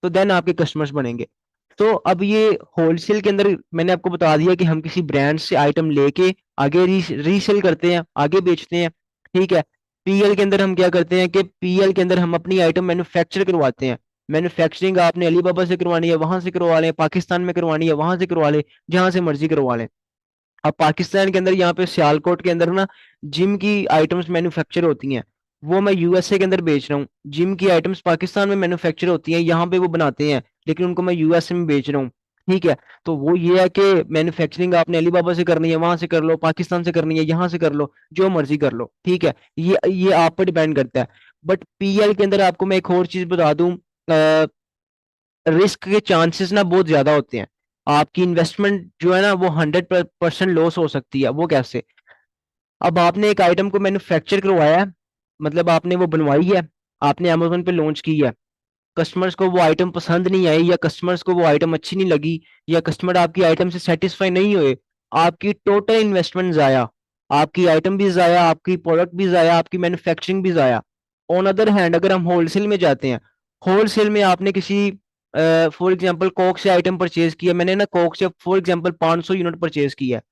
तो देन आपके कस्टमर्स बनेंगे। तो अब ये होलसेल के अंदर मैंने आपको बता दिया कि हम किसी ब्रांड से आइटम लेके आगे रीसेल करते हैं, आगे बेचते हैं। ठीक है। पीएल के अंदर हम क्या करते हैं कि पीएल के अंदर हम अपनी आइटम मैन्युफैक्चर करवाते हैं। मैन्युफैक्चरिंग आपने अलीबाबा से करवानी है वहां से करवा लें, पाकिस्तान में करवानी है वहां से करवा लें, जहां से मर्जी करवा लें। अब पाकिस्तान के अंदर यहाँ पे सियालकोट के अंदर ना जिम की आइटम्स मैन्युफैक्चर होती हैं, वो मैं यूएसए के अंदर बेच रहा हूँ। जिम की आइटम्स पाकिस्तान में मैन्युफैक्चर होती हैं, यहाँ पे वो बनाते हैं, लेकिन उनको मैं यूएसए में बेच रहा हूँ। ठीक है। तो वो ये है कि मैन्युफैक्चरिंग आपने अलीबाबा से करनी है वहां से कर लो, पाकिस्तान से करनी है यहाँ से कर लो, जो मर्जी कर लो। ठीक है। ये आप पर डिपेंड करता है। बट पीएल के अंदर आपको मैं एक और चीज बता दूं, रिस्क के चांसेस ना बहुत ज्यादा होते हैं। आपकी इन्वेस्टमेंट जो है ना वो 100% लॉस हो सकती है। वो कैसे? अब आपने एक आइटम को मैन्युफैक्चर करवाया है, मतलब आपने वो बनवाई है, आपने अमेजोन पे लॉन्च की है, कस्टमर्स को वो आइटम पसंद नहीं आई, या कस्टमर्स को वो आइटम अच्छी नहीं लगी, या कस्टमर आपकी आइटम से सेटिस्फाई नहीं हुए, आपकी टोटल इन्वेस्टमेंट जाया, आपकी आइटम भी जाया, आपकी प्रोडक्ट भी जाया, आपकी मैन्युफैक्चरिंग भी जाया। ऑन अदर हैंड अगर हम होलसेल में जाते हैं, होलसेल में आपने किसी फॉर एग्जांपल कोक से आइटम परचेज किया, मैंने ना कोक से फॉर एग्जांपल 500 यूनिट परचेज किया है।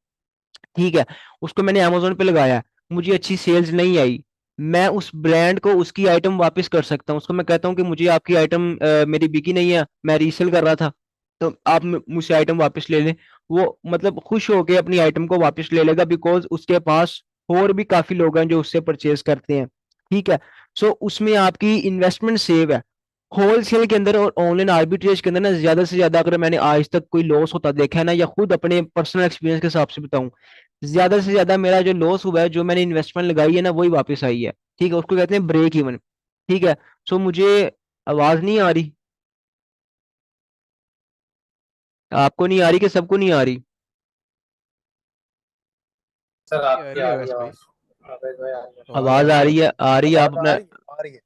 ठीक है। उसको मैंने अमेजोन पे लगाया, मुझे अच्छी सेल्स नहीं आई, मैं उस ब्रांड को उसकी आइटम वापस कर सकता हूँ। उसको मैं कहता हूँ कि मुझे आपकी आइटम मेरी बिकी नहीं है, मैं रीसेल कर रहा था, तो आप मुझसे आइटम वापस ले लें। वो मतलब खुश होके अपनी आइटम को वापस ले लेगा, बिकॉज उसके पास और भी काफी लोग हैं जो उससे परचेज करते हैं। ठीक है। सो उसमें आपकी इन्वेस्टमेंट सेव है। होलसेल के अंदर और ऑनलाइन आर्बिट्रेज के अंदर ना ज्यादा से ज्यादा अगर मैंने आज तक कोई लॉस होता देखा है ना, या खुद अपने पर्सनल एक्सपीरियंस के हिसाब से बताऊं, ज्यादा से ज्यादा मेरा जो लॉस हुआ है, जो मैंने इन्वेस्टमेंट लगाई है ना वही वापस आई है। ठीक है। उसको कहते हैं ब्रेक इवन। ठीक है। सो मुझे आवाज नहीं आ रही? आपको नहीं आ रही कि सबको नहीं आ रही? सर नहीं आ आपकी रही आ है रही है वैसे भाई। आवाज। अबे भाई आ रही है। आवाज आ आवाज रही आ है रही है? आपकी। आ रही है। आवाज आ रही है, आ रही है।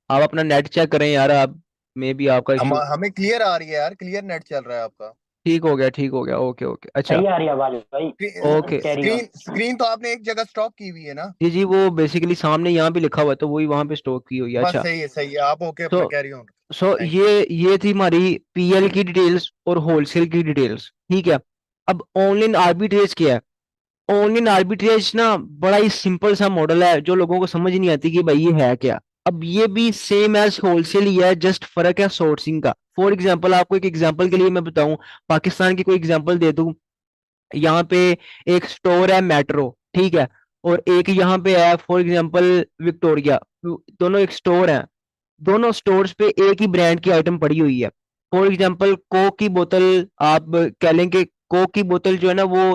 आप अपना नेट चेक करें यार, आप मे भी आपका इशू। हमें क्लियर आ रही है यार, क्लियर नेट चल रहा है आपका। ठीक हो गया, ठीक हो गया, ओके ओके, अच्छा। सही आ रही है आवाज भाई। Okay. Carry on. Screen screen तो आपने एक जगह स्टॉप की हुई है ना? जी जी, वो बेसिकली सामने यहाँ पे लिखा हुआ है, तो वही वहां पे स्टॉक की हुई है। बस अच्छा। सही है, सही है। आप ओके, तो अपना carry on. So thank you. ये थी हमारी पीएल की डिटेल्स और होलसेल की डिटेल्स। ठीक है। अब ऑनलाइन आर्बिट्रेज क्या है? ऑनलाइन आर्बिट्रेज ना बड़ा ही सिंपल सा मॉडल है, जो लोगों को समझ नहीं आती कि भाई ये है क्या। अब ये भी सेम एज होलसेल ही है, जस्ट फर्क है सोर्सिंग का। फॉर एग्जांपल, आपको एक एग्जांपल के लिए मैं बताऊं, पाकिस्तान की कोई एग्जांपल दे दूं। यहाँ पे एक स्टोर है मेट्रो, ठीक है, और एक यहाँ पे है फॉर एग्जांपल विक्टोरिया। दोनों एक स्टोर है, दोनों स्टोर्स पे एक ही ब्रांड की आइटम पड़ी हुई है। फॉर एग्जांपल कोक की बोतल, आप कह लें कि कोक की बोतल जो है ना वो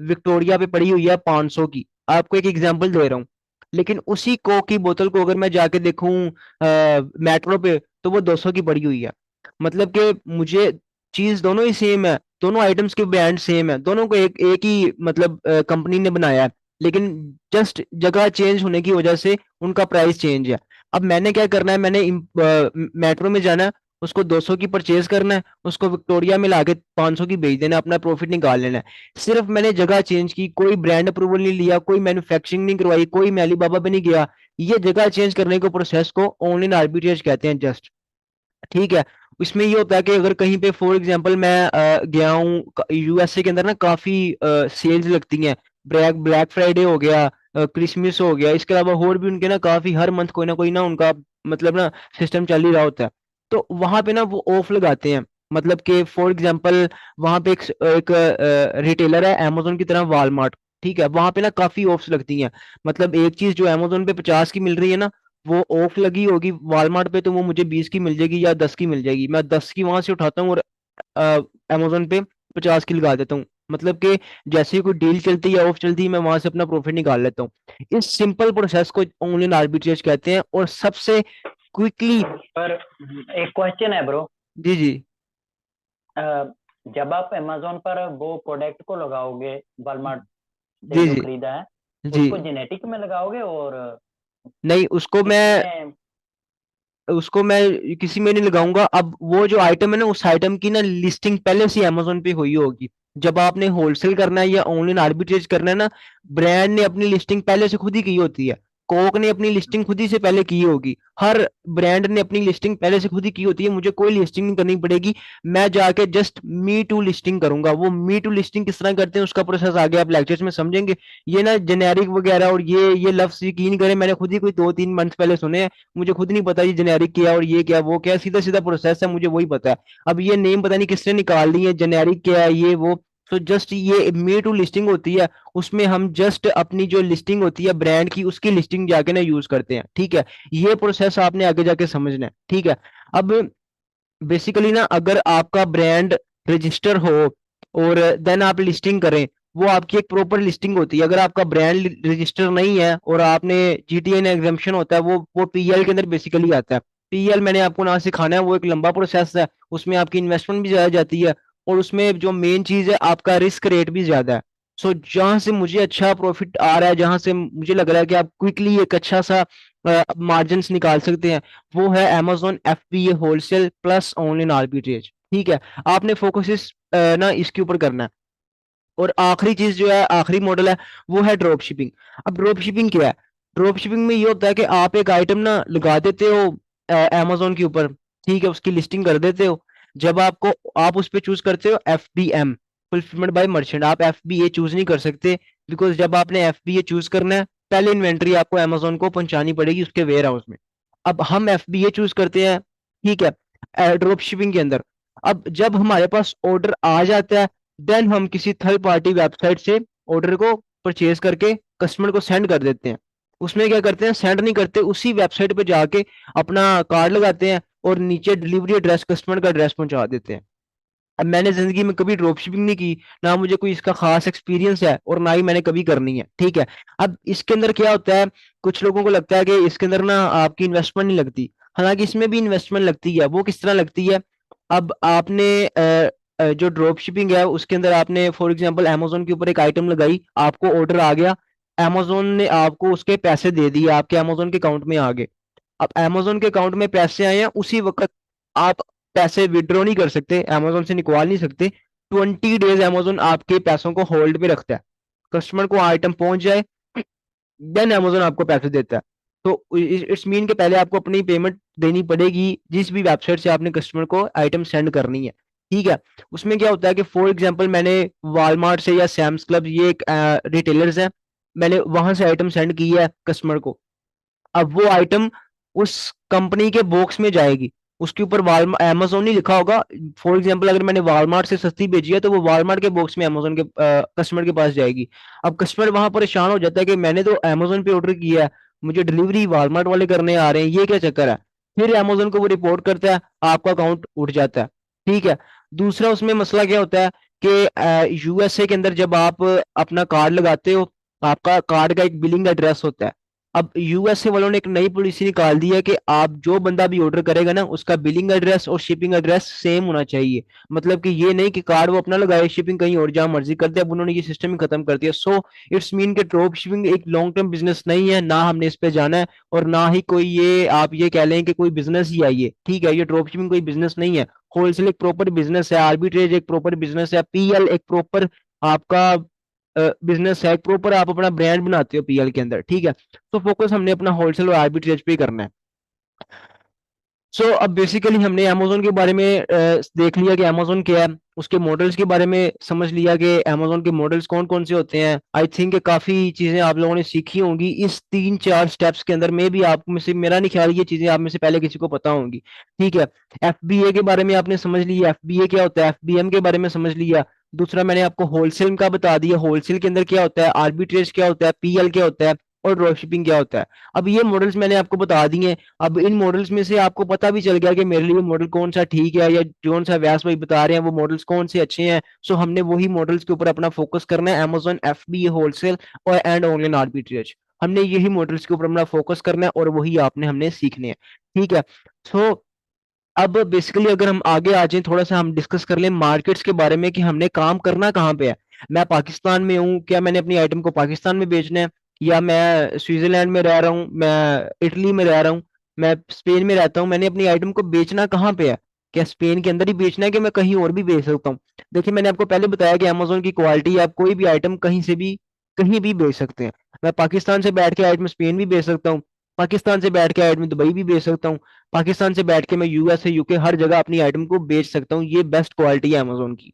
विक्टोरिया पे पड़ी हुई है 500 की, आपको एक एग्जांपल दे रहा हूँ। लेकिन उसी कोक की बोतल को अगर मैं जाके देखूं मेट्रो पे, तो वो 200 की पड़ी हुई है। मतलब कि मुझे चीज दोनों ही सेम है, दोनों आइटम्स के ब्रांड सेम है, दोनों को एक एक ही मतलब कंपनी ने बनाया है, लेकिन जस्ट जगह चेंज होने की वजह से उनका प्राइस चेंज है। अब मैंने क्या करना है, मैंने मेट्रो में जाना है, उसको 200 की परचेज करना है, उसको विक्टोरिया में लाके 500 की बेच देना है, अपना प्रॉफिट निकाल लेना है। सिर्फ मैंने जगह चेंज की, कोई ब्रांड अप्रूवल नहीं लिया, कोई मैन्युफैक्चरिंग नहीं करवाई, कोई मैं अलीबाबा पे नहीं गया। ये जगह चेंज करने को प्रोसेस को ऑनलाइन आर्बिट्रेज कहते हैं जस्ट। ठीक है। इसमें ये होता है कि अगर कहीं पे फॉर एग्जांपल मैं गया हूँ यूएसए के अंदर ना, काफी सेल्स लगती हैं, ब्लैक ब्लैक फ्राइडे हो गया, क्रिसमस हो गया, इसके अलावा और भी उनके ना काफी हर मंथ कोई ना उनका मतलब ना सिस्टम चल ही रहा होता है। तो वहां पे ना वो ऑफ लगाते हैं, मतलब कि फॉर एग्जांपल वहां पे एक रिटेलर है अमेजोन की तरह, वालमार्ट। ठीक है। वहां पे ना काफी ऑफ्स लगती हैं, मतलब एक चीज जो अमेजोन पे 50 की मिल रही है ना, वो ऑफ लगी होगी वॉलमार्ट पे, तो वो मुझे 20 की मिल जाएगी या 10 की मिल जाएगी। मैं 10 की वहां से उठाता हूँ और अमेजोन पे 50 की लगा देता हूँ। मतलब कि जैसे ही कोई डील चलती है, ऑफ चलती है, मैं वहां से अपना प्रॉफिट निकाल लेता हूँ। इस सिंपल प्रोसेस को ऑनलाइन आर्बिट्रेज कहते हैं, और सबसे क्विकली। पर एक क्वेश्चन है ब्रो। जी जी जब आप अमेजोन पर वो प्रोडक्ट को लगाओगे, वॉलमार्ट से जी जो जी खरीदा है, जी। उसको जेनेटिक में लगाओगे और नहीं, किसमें? उसको मैं किसी में नहीं लगाऊंगा। अब वो जो आइटम है ना, उस आइटम की ना लिस्टिंग पहले से अमेजोन पे हुई होगी। जब आपने होलसेल करना है या ऑनलाइन आर्बिट्रेज करना है ना, ब्रांड ने अपनी लिस्टिंग पहले से खुद ही की होती है। कोक ने अपनी लिस्टिंग खुद ही से पहले की होगी, हर ब्रांड ने अपनी लिस्टिंग पहले से खुद ही की होती है, मुझे कोई लिस्टिंग नहीं करनी पड़ेगी। मैं जाके जस्ट मी टू लिस्टिंग करूंगा। वो मी टू लिस्टिंग किस तरह करते हैं उसका प्रोसेस आगे आप लेक्चर्स में समझेंगे। ये ना जेनेरिक वगैरह और ये लफ्ज यकीन करें मैंने खुद ही कोई 2-3 मंथ पहले सुने हैं, मुझे खुद नहीं पता ये जेनेरिक क्या और ये क्या वो क्या, सीधा सीधा प्रोसेस है, मुझे वही पता है। अब ये नेम पता नहीं किसने निकाल ली है, जेनेरिक क्या है ये वो। तो जस्ट ये मी टू लिस्टिंग होती है, उसमें हम जस्ट अपनी जो लिस्टिंग होती है ब्रांड की उसकी लिस्टिंग जाके ना यूज करते हैं, ठीक है। ये प्रोसेस आपने आगे जाके समझना है, ठीक है। अब बेसिकली ना अगर आपका ब्रांड रजिस्टर हो और देन आप लिस्टिंग करें, वो आपकी एक प्रॉपर लिस्टिंग होती है। अगर आपका ब्रांड रजिस्टर नहीं है और आपने जीटीएन एग्जाम्पशन होता है, वो पीएल के अंदर बेसिकली आता है। पीएल मैंने आपको ना सिखाना है, वो एक लंबा प्रोसेस है, उसमें आपकी इन्वेस्टमेंट भी ज्यादा जाती है और उसमें जो मेन चीज है आपका रिस्क रेट भी ज्यादा है। सो जहां से मुझे अच्छा प्रॉफिट आ रहा है, जहां से मुझे लग रहा है कि आप क्विकली एक अच्छा सा मार्जिन निकाल सकते हैं, वो है Amazon FBA wholesale plus online arbitrage, ठीक है। आपने फोकस ना इसके ऊपर करना है। और आखिरी चीज जो है, आखिरी मॉडल है, वो है ड्रॉप शिपिंग। अब ड्रॉप शिपिंग क्या है? ड्रॉप शिपिंग में ये होता है कि आप एक आइटम ना लगा देते हो Amazon के ऊपर, ठीक है, उसकी लिस्टिंग कर देते हो। जब आप उस पर चूज करते हो FBM, फुलफिलमेंट बाय मर्चेंट, आप FBA चूज नहीं कर सकते, बिकॉज जब आपने FBA चूज करना है पहले इन्वेंट्री आपको Amazon को पहुंचानी पड़ेगी उसके वेयर हाउस में। अब हम FBA चूज करते हैं, ठीक है, ड्रॉप शिपिंग के अंदर। अब जब हमारे पास ऑर्डर आ जाता है, देन हम किसी थर्ड पार्टी वेबसाइट से ऑर्डर को परचेज करके कस्टमर को सेंड कर देते हैं। उसमें क्या करते हैं, सेंड नहीं करते, उसी वेबसाइट पे जाके अपना कार्ड लगाते हैं और नीचे डिलीवरी एड्रेस, कस्टमर का एड्रेस पहुंचा देते हैं। अब मैंने जिंदगी में कभी ड्रॉप शिपिंग नहीं की, ना मुझे कोई इसका खास एक्सपीरियंस है और ना ही मैंने कभी करनी है, ठीक है। अब इसके अंदर क्या होता है, कुछ लोगों को लगता है कि इसके अंदर ना आपकी इन्वेस्टमेंट नहीं लगती, हालांकि इसमें भी इन्वेस्टमेंट लगती है। वो किस तरह लगती है? अब आपने जो ड्रॉप शिपिंग है उसके अंदर आपने फॉर एग्जांपल Amazon के ऊपर एक आइटम लगाई, आपको ऑर्डर आ गया, Amazon ने आपको उसके पैसे दे दिए, आपके Amazon के अकाउंट में आ गए। अब Amazon के अकाउंट में पैसे आए हैं, उसी वक्त आप पैसे विड्रॉ नहीं कर सकते, Amazon से निकाल नहीं सकते। 20 डेज Amazon आपके पैसों को होल्ड पे रखता है, कस्टमर को आइटम पहुंच जाए देन Amazon आपको पैसे देता है। तो इट्स मीन के पहले आपको अपनी पेमेंट देनी पड़ेगी जिस भी वेबसाइट से आपने कस्टमर को आइटम सेंड करनी है, ठीक है। उसमें क्या होता है कि फॉर एग्जांपल मैंने वॉलमार्ट से या सैम्स क्लब, ये एक रिटेलर्स है, मैंने वहां से आइटम सेंड की है कस्टमर को। अब वो आइटम उस कंपनी के बॉक्स में जाएगी, उसके ऊपर वाल Amazon नहीं लिखा होगा। फॉर एग्जांपल अगर मैंने वॉलमार्ट से सस्ती भेजी है तो वो वॉलमार्ट के बॉक्स में Amazon के कस्टमर के पास जाएगी। अब कस्टमर वहां परेशान हो जाता है कि मैंने तो Amazon पे ऑर्डर किया है, मुझे डिलीवरी वॉलमार्ट वाले करने आ रहे हैं, ये क्या चक्कर है? फिर Amazon को वो रिपोर्ट करता है, आपका अकाउंट उठ जाता है, ठीक है। दूसरा उसमें मसला क्या होता है कि USA के अंदर जब आप अपना कार्ड लगाते हो, आपका कार्ड का एक बिलिंग एड्रेस होता है। अब यूएसए वालों ने एक नई पॉलिसी निकाल दी है कि आप जो बंदा भी ऑर्डर करेगा ना, उसका बिलिंग एड्रेस और शिपिंग एड्रेस सेम होना चाहिए। मतलब कि ये नहीं कि कार्ड वो अपना लगाए, शिपिंग कहीं और जहाँ मर्जी कर दे। अब उन्होंने ये सिस्टम ही खत्म कर दिया। सो इट्स मीन के ड्रॉप शिपिंग एक लॉन्ग टर्म बिजनेस नहीं है, ना हमने इस पे जाना है और ना ही कोई ये आप ये कह लें कि कोई बिजनेस ही है ये, ठीक है। ये ड्रॉप शिपिंग कोई बिजनेस नहीं है, होलसेल एक प्रॉपर बिजनेस है, आर्बिट्रेज एक प्रॉपर बिजनेस है, पीएल एक प्रॉपर आपका बिजनेस है, प्रॉपर आप अपना ब्रांड बनाते हो पीएल के अंदर, ठीक है। तो फोकस हमने अपना होलसेल और आर्बिट्रेज पे ही करना है। सो अब बेसिकली हमने Amazon के बारे में देख लिया कि Amazon क्या है, उसके मॉडल्स के बारे में समझ लिया कि Amazon के मॉडल्स कौन कौन से होते हैं। आई थिंक काफी चीजें आप लोगों ने सीखी होंगी इस 3-4 स्टेप्स के अंदर में भी। आप में से, मेरा नहीं ख्याल ये चीजें आप में से पहले किसी को पता होंगी, ठीक है। FBA के बारे में आपने समझ लिया, FBA क्या होता है, FBM के बारे में समझ लिया। दूसरा मैंने आपको होलसेल का बता दिया, होलसेल के अंदर क्या होता है, आर्बिट्रेज क्या होता है, पीएल क्या होता है और ड्रॉप शिपिंग क्या होता है। अब ये मॉडल्स मैंने आपको बता दिए। अब इन मॉडल्स में से आपको पता भी चल गया कि मेरे लिए मॉडल कौन सा ठीक है, या कौन सा व्यास भाई बता रहे हैं वो मॉडल्स कौन से अच्छे हैं। सो हमने वही मॉडल्स के ऊपर अपना फोकस करना है, Amazon FBA होलसेल और एंड ऑनलाइन आर्बिट्रेज। हमने यही मॉडल्स के ऊपर अपना फोकस करना है और वही हमने सीखने हैं, ठीक है। सो अब बेसिकली अगर हम आगे आ जाएं, थोड़ा सा हम डिस्कस कर लें मार्केट्स के बारे में कि हमने काम करना कहाँ पे है। मैं पाकिस्तान में हूँ, क्या मैंने अपनी आइटम को पाकिस्तान में बेचना है, या मैं स्विट्जरलैंड में रह रहा हूँ, मैं इटली में रह रहा हूँ, मैं स्पेन में रहता हूँ, मैंने अपनी आइटम को बेचना कहाँ पे है? क्या स्पेन के अंदर ही बेचना है कि मैं कहीं और भी बेच सकता हूँ? देखिए मैंने आपको पहले बताया कि Amazon की क्वालिटी, आप कोई भी आइटम कहीं से भी कहीं भी बेच सकते हैं। मैं पाकिस्तान से बैठ के आइटम स्पेन भी बेच सकता हूँ, पाकिस्तान से बैठ के आइटम दुबई भी बेच सकता हूँ, पाकिस्तान से बैठ के मैं यूएसए यूके हर जगह अपनी आइटम को बेच सकता हूँ। ये बेस्ट क्वालिटी है अमेजोन की।